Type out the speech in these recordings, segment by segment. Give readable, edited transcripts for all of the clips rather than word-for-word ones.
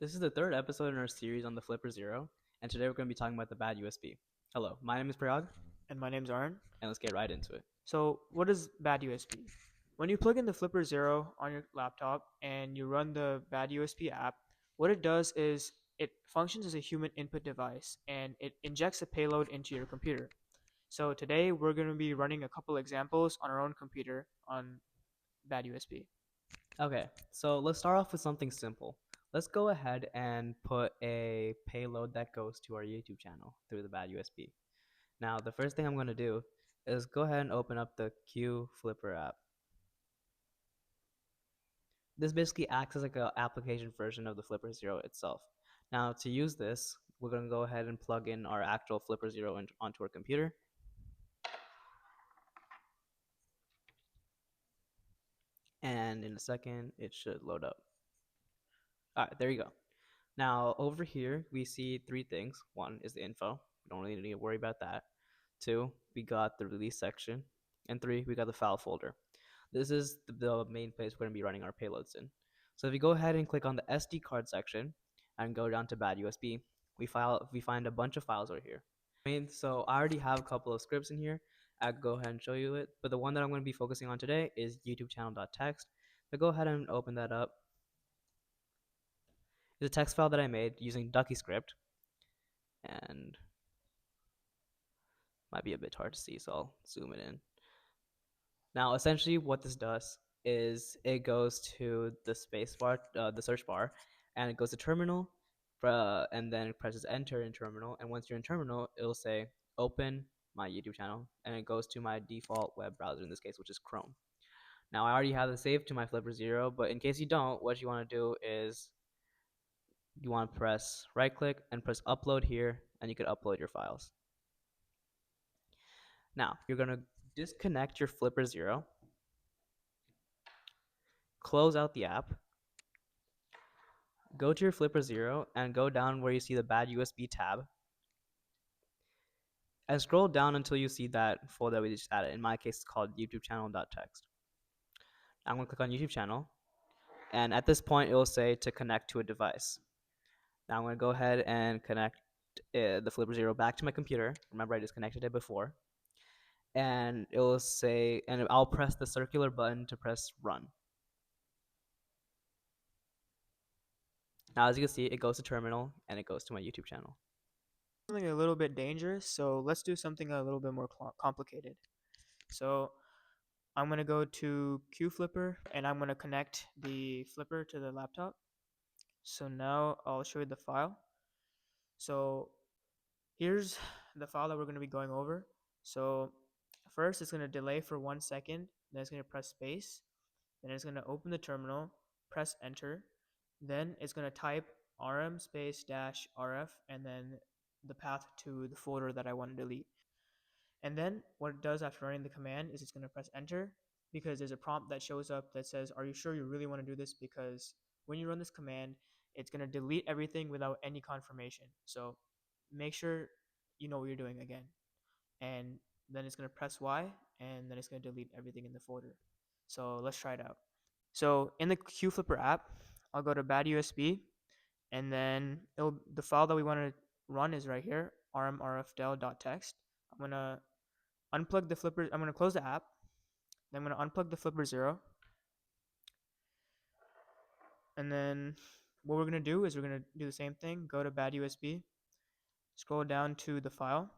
This is the third episode in our series on the Flipper Zero, and today we're going to be talking about the bad USB. Hello, my name is Prayag, And my name's Arn. and let's get right into it. So, what is BadUSB? When you plug in the Flipper Zero on your laptop and you run the BadUSB app, what it does is it functions as a human input device and it injects a payload into your computer. So, today we're going to be running a couple examples on our own computer on BadUSB. Okay, so let's start off with something simple. Let's go ahead and put a payload that goes to our YouTube channel through the bad USB. Now, the first thing I'm going to do is go ahead and open up the Q Flipper app. This basically acts as like an application version of the Flipper Zero itself. Now, to use this, we're going to go ahead and plug in our actual Flipper Zero onto our computer. And in a second, it should load up. All right, there you go. Now, over here, we see three things. One is the info. We don't really need to worry about that. Two, we got the release section. And three, we got the file folder. This is the main place we're going to be running our payloads in. So if you go ahead and click on the SD card section and go down to bad USB, we find a bunch of files over here. So I already have a couple of scripts in here. I'll go ahead and show you it. But the one that I'm going to be focusing on today is YouTube channel.txt. So go ahead and open that up. It's a text file that I made using Ducky script, and might be a bit hard to see, so I'll zoom it in. Now, essentially, what this does is it goes to the space bar, the search bar, and it goes to terminal, and then it presses enter in terminal. And once you're in terminal, it'll say open my YouTube channel, and it goes to my default web browser in this case, which is Chrome. Now, I already have it saved to my Flipper Zero, but in case you don't, what you want to do is you want to press right click and press upload here, and you can upload your files. Now, you're going to disconnect your Flipper Zero, close out the app, go to your Flipper Zero, and go down where you see the bad USB tab, and scroll down until you see that folder that we just added. In my case, it's called YouTube channel.txt. I'm going to click on YouTube channel, and at this point, it will say to connect to a device. Now, I'm going to go ahead and connect the Flipper Zero back to my computer. Remember, I disconnected it before. And it will say, and I'll press the circular button to press run. Now, as you can see, it goes to terminal and it goes to my YouTube channel. Something a little bit dangerous, so let's do something a little bit more complicated. So, I'm going to go to QFlipper and I'm going to connect the flipper to the laptop. So now I'll show you the file. So here's the file that we're going to be going over. So first it's going to delay for 1 second, then it's going to press space, then it's going to open the terminal, press enter, then it's going to type rm space dash rf and then the path to the folder that I want to delete. And then what it does after running the command is it's going to press enter because there's a prompt that shows up that says, are you sure you really want to do this? Because when you run this command, it's going to delete everything without any confirmation. So make sure you know what you're doing again. And then it's going to press Y and then it's going to delete everything in the folder. So let's try it out. So in the QFlipper app, I'll go to BadUSB and then the file that we want to run is right here, rmrfdel.txt. I'm going to unplug the flipper. I'm going to close the app. Then I'm going to unplug the Flipper Zero. And then what we're going to do is we're going to do the same thing. Go to bad USB. Scroll down to the file.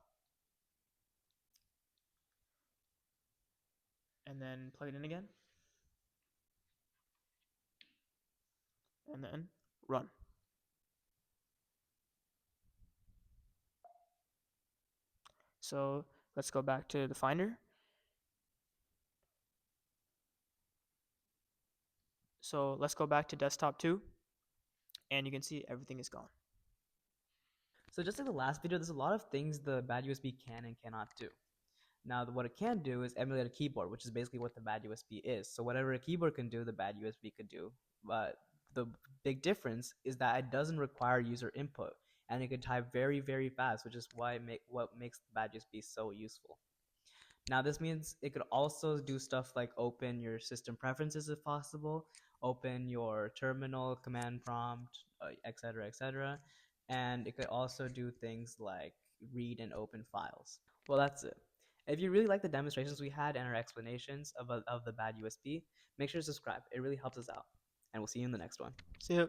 And then plug it in again. And then run. So let's go back to the Finder. So let's go back to desktop 2. And you can see everything is gone. So just like the last video, there's a lot of things the bad USB can and cannot do. Now, what it can do is emulate a keyboard, which is basically what the bad USB is. So whatever a keyboard can do, the bad USB could do. But the big difference is that it doesn't require user input, and it can type very, very fast, which is what makes the bad USB so useful. Now, this means it could also do stuff like open your system preferences if possible, open your terminal, command prompt, etc., etc. And it could also do things like read and open files. Well, that's it. If you really like the demonstrations we had and our explanations of the bad USB, make sure to subscribe. It really helps us out. And we'll see you in the next one. See ya.